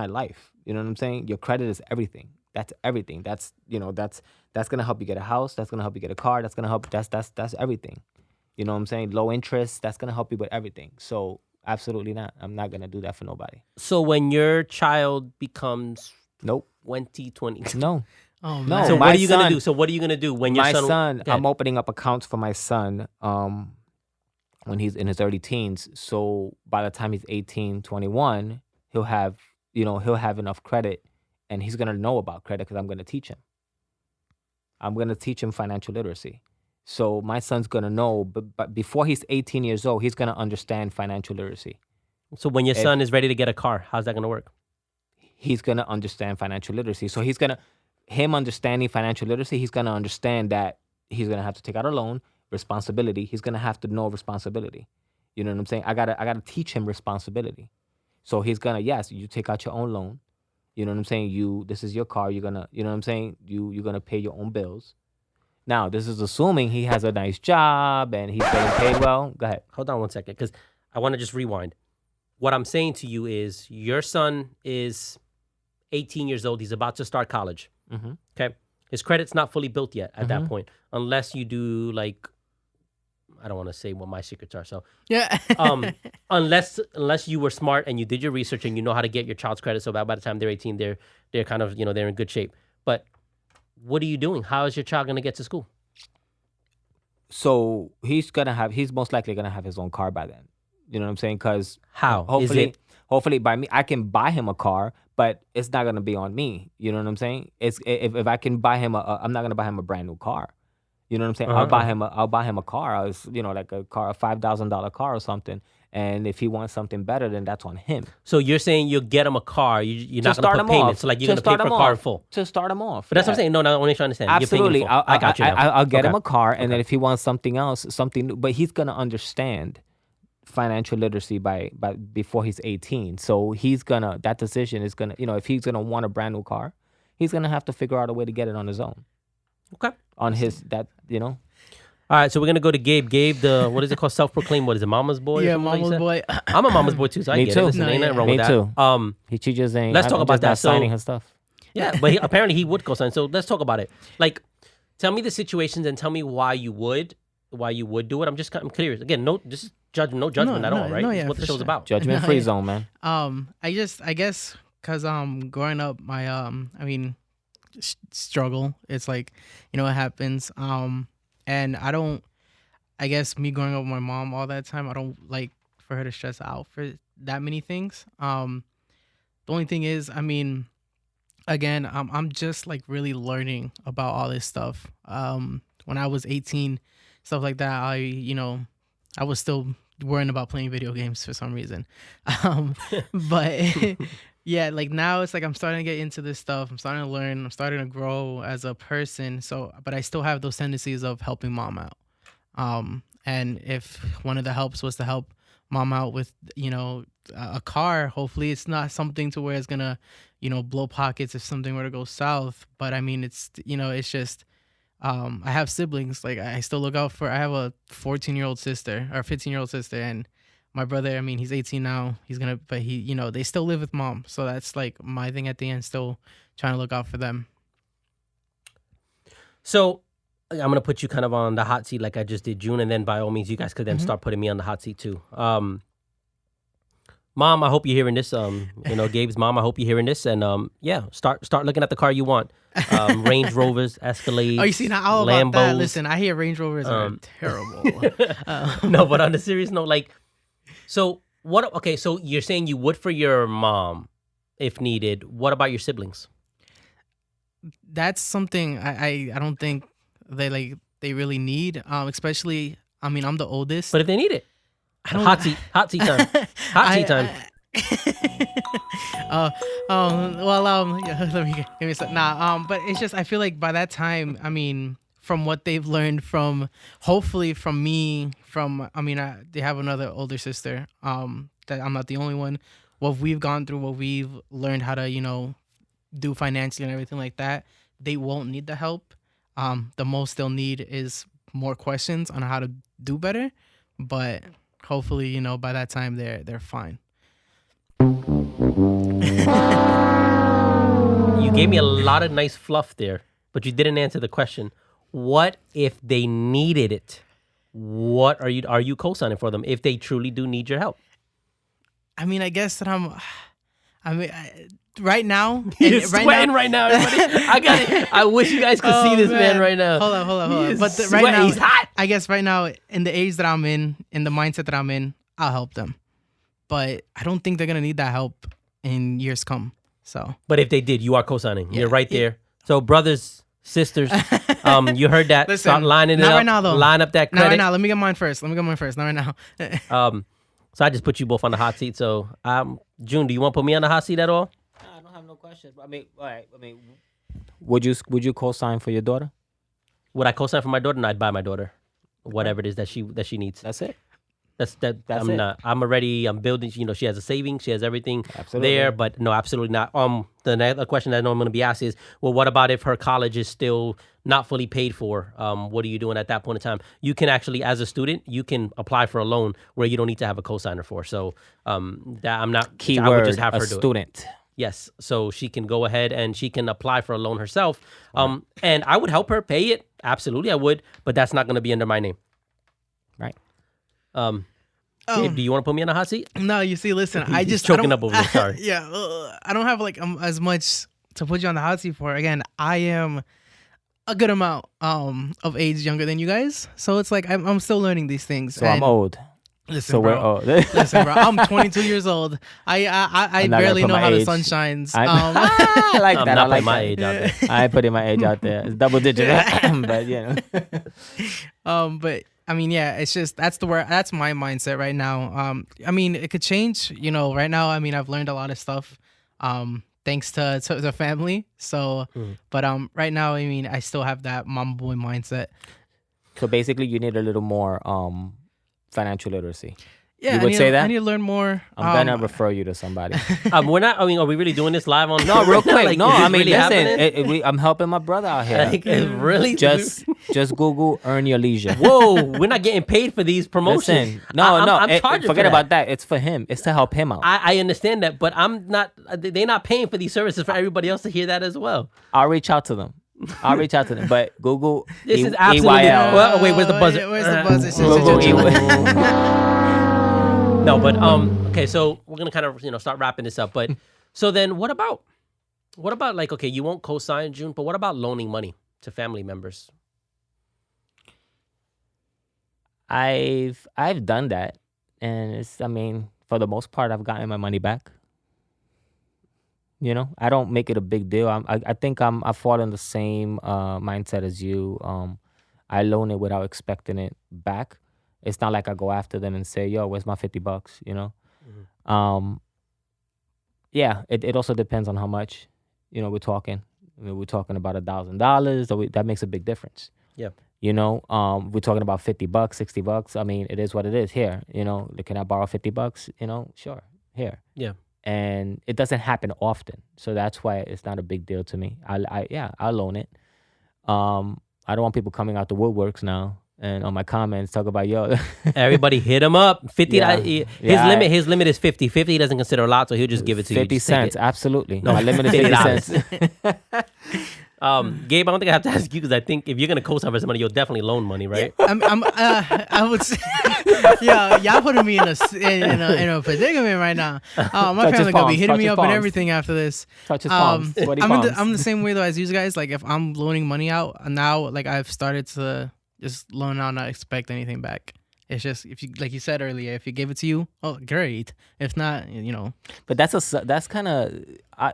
life. You know what I'm saying? Your credit is everything. That's everything. That's gonna help you get a house. That's gonna help you get a car. That's gonna help. That's everything. You know what I'm saying? Low interest. That's gonna help you with everything. So absolutely not. I'm not gonna do that for nobody. So when your child becomes 20. No. Oh, no. So what are you gonna do? So what are you gonna do when your son? I'm opening up accounts for my son when he's in his early teens. So by the time he's 18, 21, he'll have enough credit, and he's gonna know about credit because I'm gonna teach him. I'm gonna teach him financial literacy. So my son's gonna know, but before he's 18 years old, he's gonna understand financial literacy. So when your son is ready to get a car, how's that gonna work? He's gonna understand financial literacy. So him understanding financial literacy, he's gonna understand that he's gonna have to take out a loan, responsibility. He's gonna have to know responsibility. You know what I'm saying? I gotta teach him responsibility. So he's gonna, yes, you take out your own loan. You know what I'm saying? This is your car. You're gonna, you know what I'm saying? You're gonna pay your own bills. Now, this is assuming he has a nice job and he's getting paid well. Go ahead. Hold on one second, because I want to just rewind. What I'm saying to you is your son is 18 years old. He's about to start college. Mm-hmm. Okay. His credit's not fully built yet at that point, unless you do like, I don't want to say what my secrets are. So yeah, unless you were smart and you did your research and you know how to get your child's credit, so that by the time they're 18, they're kind of, they're in good shape. But what are you doing? How is your child going to get to school? So he's most likely gonna have his own car by then. You know what I'm saying? Because how? Hopefully by me, I can buy him a car, but it's not gonna be on me. You know what I'm saying? It's if I can buy him I'm not gonna buy him a brand new car. You know what I'm saying? I'll buy him a car, like a car, a $5,000 car or something. And if he wants something better, then that's on him. So you're saying you'll get him a car. You're not going to put payments. So like you're going to pay for a car in full. To start him off. But that's what I'm saying. No, I want to understand. Absolutely. You're paying in full. I got you now. I'll get him a car, and then if he wants something else, something new, but he's going to understand financial literacy by before he's 18. So that decision is going to, if he's going to want a brand new car, he's going to have to figure out a way to get it on his own. Okay. On his, All right, so we're gonna go to Gabe. Gabe, the what is it called? Self-proclaimed. What is it? Mama's boy? Yeah, mama's boy. I'm a mama's boy too, so I get it. Listen, ain't nothing wrong with that. Me too. He just ain't. Let's talk about that. Signing her stuff. Yeah, but apparently he would co-sign. So let's talk about it. Like, tell me the situations and tell me why you would do it. I'm curious. Again, no judgment at all, right? No, yeah, it's what the show's about. Judgment-free zone, man. I guess because growing up, my struggle. It's like, it happens. And I guess me growing up with my mom all that time, I don't like for her to stress out for that many things. The only thing is, again, I'm just like really learning about all this stuff. When I was 18, stuff like that, I was still worrying about playing video games for some reason. But yeah, like now it's like I'm starting to get into this stuff. I'm starting to learn. I'm starting to grow as a person. So, but I still have those tendencies of helping mom out. And if one of the helps was to help mom out with, a car, hopefully it's not something to where it's gonna, blow pockets if something were to go south. But I mean, it's just, I have siblings. Like I still look out for. I have a 14-year-old sister or 15-year-old sister, and my brother. I mean, he's 18 now. But they still live with mom. So that's like my thing at the end. Still trying to look out for them. So I'm going to put you kind of on the hot seat like I just did June, and then by all means, you guys could then start putting me on the hot seat too. Mom, I hope you're hearing this. Gabe's mom, I hope you're hearing this. And start looking at the car you want. Range Rovers, Escalades, Oh, you see, now all Lambos. about that. Listen, I hear Range Rovers are terrible. No, but on a serious note, like, so what? Okay, so you're saying you would for your mom if needed. What about your siblings? That's something I don't think they really need. Especially, I mean, I'm the oldest. But if they need it, hot seat time, hot seat time. Let me give me some. But it's just I feel like by that time, I mean, from what they've learned hopefully from me, they have another older sister. That I'm not the only one. What we've gone through, what we've learned how to, do financially and everything like that, they won't need the help. The most they'll need is more questions on how to do better. But hopefully, by that time they're fine. You gave me a lot of nice fluff there, but you didn't answer the question. What if they needed it? What are you co-signing for them if they truly do need your help? I mean, I guess that right now. He's sweating right now, everybody. I got it. I wish you guys could see this man right now. Hold on. But Right now, he's hot. I guess right now, in the age that I'm in the mindset that I'm in, I'll help them. But I don't think they're gonna need that help in years come. So. But if they did, you are co-signing. Yeah. You're right there. So brothers, sisters, you heard that. Listen, start lining it not up. right now, though. Line up that credit. Not right now. Let me get mine first. Not right now. So I just put you both on the hot seat. So, June, do you want to put me on the hot seat at all? No, I don't have no questions. I mean, all right. Would you co-sign for your daughter? Would I co-sign for my daughter? No, I'd buy my daughter whatever it is that she needs. That's it. That's I'm not. I'm building. She has a savings. She has everything Absolutely. there. But no, absolutely not. The next question that I know I'm going to be asked is, well, what about if her college is still not fully paid for? What are you doing at that point in time? You can actually, as a student, you can apply for a loan where you don't need to have a cosigner for. So that I'm not. Keyword, I would just have her do student. It. Yes, so she can go ahead and she can apply for a loan herself. And I would help her pay it. Absolutely, I would. But that's not going to be under my name. Right. Gabe, do you want to put me on a hot seat? No, you see, listen, I just choking up over there. Sorry. Yeah, I don't have as much to put you on the hot seat for. Again, I am a good amount of age younger than you guys, so it's like I'm still learning these things. So I'm old. Listen, so bro. we're old. Listen, bro. I'm 22 years old. I barely know how the sun shines. I like I'm that. not I like putting my that. age out there. I ain't putting my age out there. It's double digit, but But I mean, yeah, it's just that's my mindset right now. I mean, it could change. Right now, I mean, I've learned a lot of stuff, thanks to the family. So, but right now, I mean, I still have that mom boy mindset. So basically, you need a little more financial literacy. Yeah, you would say that? I need to learn more. I'm gonna refer you to somebody. We're not. I mean, are we really doing this live on? No, real quick. Like, no, is this I mean, really listen. I'm helping my brother out here. Like, really? Just Google "earn your leisure." Whoa, we're not getting paid for these promotions. Listen, I'm charging forget for about that. It's for him. It's to help him out. I understand that, but I'm not. They're not paying for these services for everybody else to hear that as well. I'll reach out to them. But Google This is absolutely. EYL. Well, wait, where's the buzzer? Where's the buzzer? No, but okay, so we're gonna kind of start wrapping this up. But so then, what about like, okay, you won't co-sign, June, but what about loaning money to family members? I've done that, and for the most part, I've gotten my money back. You know, I don't make it a big deal. I think I fall in the same mindset as you. I loan it without expecting it back. It's not like I go after them and say, "Yo, where's my $50?" You know. Yeah, it also depends on how much, you know, we're talking. I mean, we're talking about $1,000. That makes a big difference. Yeah. You know, we're talking about $50, $60. I mean, it is what it is. Here, you know, can I borrow $50? You know, sure, here. Yeah. And it doesn't happen often, so that's why it's not a big deal to me. I'll loan it. I don't want people coming out the woodworks now and on my comments talk about, yo. Everybody hit him up. 50. Yeah. His limit is 50. 50 he doesn't consider a lot, so he'll just give it to you. 50 Just take cents, it. absolutely. No, my limit is 50 cents. Gabe, I don't think I have to ask you because I think if you're gonna co-sign for somebody, you'll definitely loan money, right? I would say, yeah, y'all putting me in a predicament right now. My family gonna be hitting me up and everything after this. Touch his palms. I'm the same way though as you guys. Like if I'm loaning money out now, like I've started to just loan out, not expect anything back. It's just if you, like you said earlier, if you give it to you, oh great. If not, you know. But that's kind of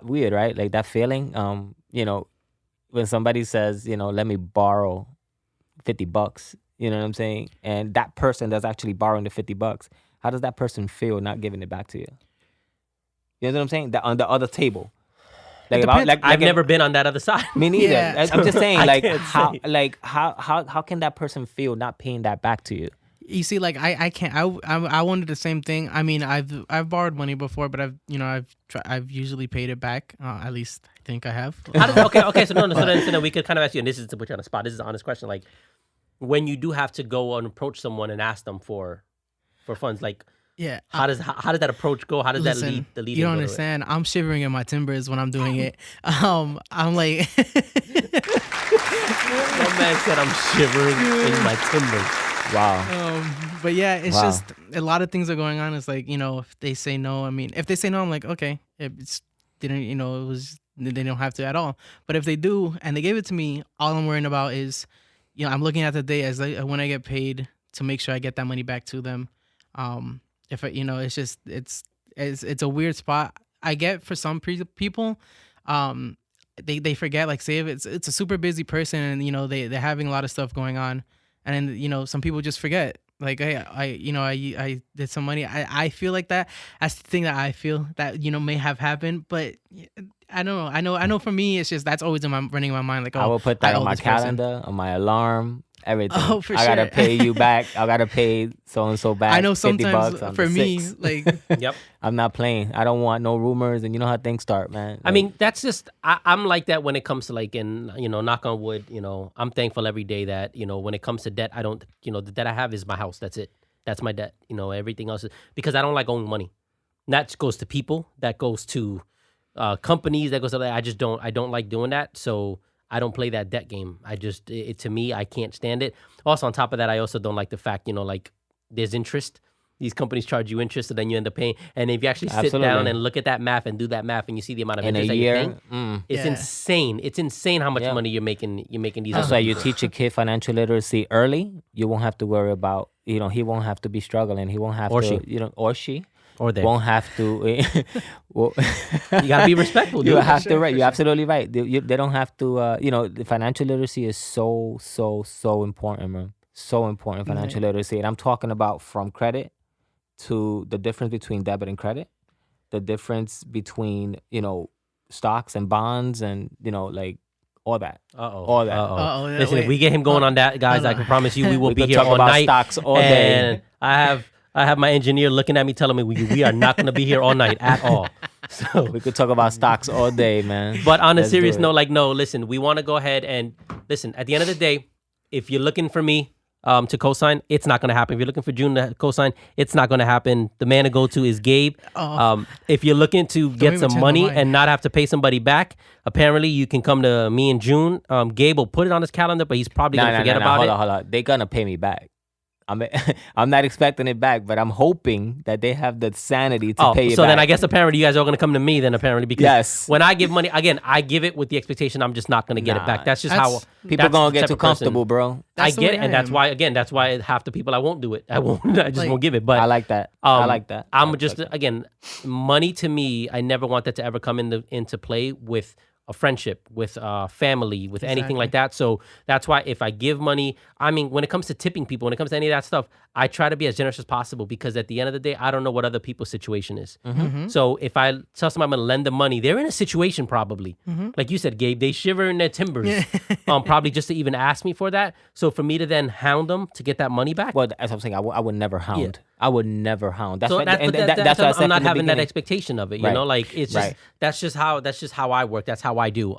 weird, right? Like that feeling. You know, when somebody says, you know, let me borrow $50, you know what I'm saying? And that person that's actually borrowing the $50, how does that person feel not giving it back to you? You know what I'm saying? On the other table. I've never been on that other side. Me neither. Yeah. I'm just saying, I like, how can that person feel not paying that back to you? You see, like I can't. I wanted the same thing. I mean, I've borrowed money before, but I've usually paid it back. At least I think I have. Okay. So then we could kind of ask you, and this is to put you on the spot. This is an honest question. Like, when you do have to go and approach someone and ask them for funds, like, Yeah. how does that approach go? How does that lead? The lead. You don't understand. I'm shivering in my timbers when I'm doing it. I'm like. That man said I'm shivering in my timbers. Wow. But yeah, it's just a lot of things are going on. It's like, you know, if they say no, I mean, if they say no, I'm like, okay, it's didn't, you know, it was, they don't have to at all. But if they do and they gave it to me, all I'm worrying about is, you know, I'm looking at the day as when I get paid to make sure I get that money back to them. If I, you know, it's just it's a weird spot. I get for some people, they forget, like, say if it's a super busy person and, you know, they're having a lot of stuff going on. And then, you know, some people just forget. Like, hey, I did some money. I feel like that. That's the thing that I feel that, you know, may have happened. But I don't know. I know for me, it's just that's always running in my mind. Like, oh, I will put that on my calendar, on my alarm, everything. Oh, for I gotta sure. pay you back. I gotta pay so and so back. I know sometimes $50 on for the me, 6th. like, Yep. I'm not playing. I don't want no rumors, and you know how things start, man. I mean, that's just, I'm like that when it comes to, like, and, you know, knock on wood, you know, I'm thankful every day that, you know, when it comes to debt, I don't, you know, the debt I have is my house. That's it. That's my debt. You know, everything else is, because I don't like owing money. And that goes to people, that goes to companies, that goes to, I don't like doing that. So I don't play that debt game. To me, I can't stand it. Also, on top of that, I also don't like the fact, you know, like, there's interest. These companies charge you interest, and then you end up paying. And if you actually sit down and look at that math and do that math, and you see the amount of in interest a that year, you're paying, it's insane. It's insane how much money you're making. You're making these. That's why you teach a kid financial literacy early. You won't have to worry about, you know, he won't have to be struggling. He won't have Or to, she. you know, or she. Or they. Won't have to. Well, You gotta be respectful, dude. you have to, right? You're absolutely right. They don't have to. You know, the financial literacy is so important, man. So important, financial literacy, and I'm talking about from credit to the difference between debit and credit, the difference between, you know, stocks and bonds, and, you know, like all that. All that. Uh-oh, yeah, Listen, if wait. we get him going on that, guys, I can promise you we will We be could here talk all about night. stocks all day. And I have my engineer looking at me, telling me we are not going to be here all night at all. So, We could talk about stocks all day, man. but on a Let's do serious it. note, like, no, listen, we want to go ahead and listen. At the end of the day, if you're looking for me to co-sign, it's not going to happen. If you're looking for June to co-sign, it's not going to happen. The man to go to is Gabe. If you're looking to get even some change my money mind. and not have to pay somebody back, apparently you can come to me in June. Gabe will put it on his calendar, but he's probably going to forget about hold it. on. They're gonna pay me back. I'm not expecting it back, but I'm hoping that they have the sanity to pay it back. So then I guess apparently you guys are going to come to me then apparently because Yes. when I give money, again, I give it with the expectation I'm just not going to get it back. That's just how people going to get too comfortable, bro. I get it, and that's why half the people I won't do it. I just won't give it. But I like that. I like that. I'm just again, money to me, I never want that to ever come into play with a friendship, with family, with anything like that. So that's why if I give money, I mean, when it comes to tipping people, when it comes to any of that stuff, I try to be as generous as possible because at the end of the day, I don't know what other people's situation is. So if I tell somebody I'm going to lend them money, they're in a situation probably. Like you said, Gabe, they shiver in their timbers, probably just to even ask me for that. So for me to then hound them to get that money back. Well, as I'm saying, I would never hound. Yeah. I would never hound. That's So what, that's what I said I'm not from the having that beginning. expectation of it, you know, like it's just that's just how I work. That's how I do.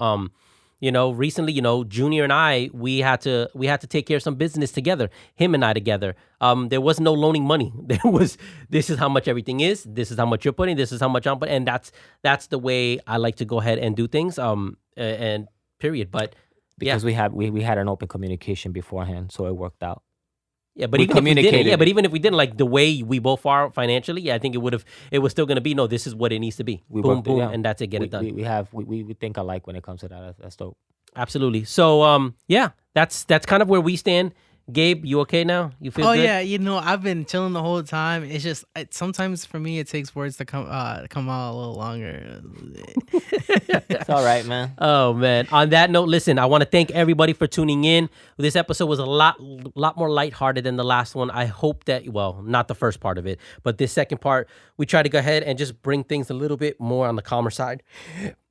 You know, recently, you know, Junior and I, we had to take care of some business together, him and I together. There was no loaning money. There was, this is how much everything is. This is how much you're putting. This is how much I'm putting. And that's the way I like to go ahead and do things. And period. But because we had an open communication beforehand, so it worked out. Yeah, but even if we didn't, but even if we didn't, like the way we both are financially, I think it was still going to be, no, this is what it needs to be. Boom, and that's it, get it done. We think alike when it comes to that. That's dope. Absolutely. So, that's kind of where we stand. Gabe, you okay now? You feel good? Oh yeah, you know, I've been chilling the whole time. It's just sometimes for me it takes words to come out a little longer. It's all right, man. Oh man. On that note, listen, I want to thank everybody for tuning in. This episode was a lot more lighthearted than the last one. I hope that, well, not the first part of it, but this second part, we try to go ahead and just bring things a little bit more on the calmer side.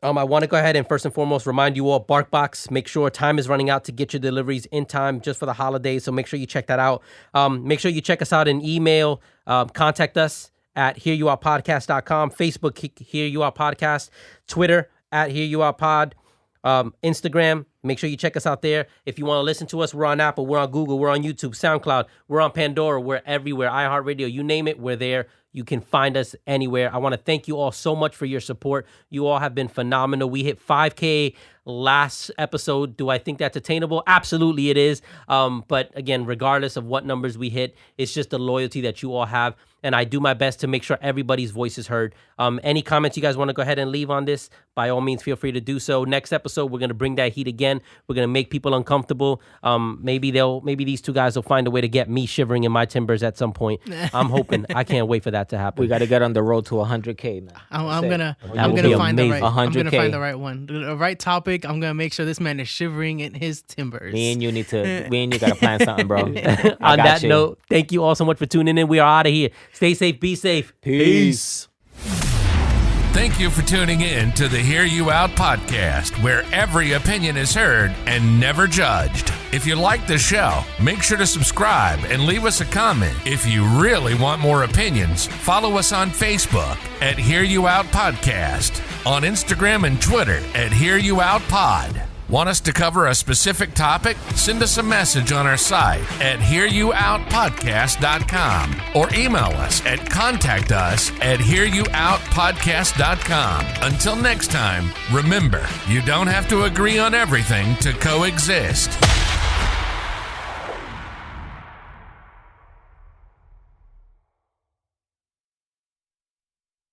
I want to go ahead and first and foremost remind you all, BarkBox, make sure time is running out to get your deliveries in time just for the holidays. So make sure you check that out. Make sure you check us out in email. Contact us at hearyououtpodcast.com, Facebook, Hear You Out Podcast, Twitter at Hear You Out Pod, Instagram. Make sure you check us out there. If you want to listen to us, we're on Apple, we're on Google, we're on YouTube, SoundCloud, we're on Pandora, we're everywhere, iHeartRadio, you name it, we're there. You can find us anywhere. I want to thank you all so much for your support. You all have been phenomenal. We hit 5K last episode. Do I think that's attainable? Absolutely it is. But again, regardless of what numbers we hit, it's just the loyalty that you all have. And I do my best to make sure everybody's voice is heard. Any comments you guys want to go ahead and leave on this, by all means, feel free to do so. Next episode, we're going to bring that heat again. We're going to make people uncomfortable. Maybe these two guys will find a way to get me shivering in my timbers at some point. I'm hoping. I can't wait for that to happen. We got to get on the road to 100K, man. I'm gonna be find the amazing. right. I'm gonna 100K. find the right one, the right topic. I'm gonna make sure this man is shivering in his timbers. Me and you got to plan something, bro. On that note, thank you all so much for tuning in. We are out of here. Stay safe, be safe. Peace. Thank you for tuning in to the Hear You Out podcast, where every opinion is heard and never judged. If you like the show, make sure to subscribe and leave us a comment. If you really want more opinions, follow us on Facebook at Hear You Out Podcast, on Instagram and Twitter at Hear You Out Pod. Want us to cover a specific topic? Send us a message on our site at hearyououtpodcast.com or email us at contactus@hearyououtpodcast.com. Until next time, remember, you don't have to agree on everything to coexist.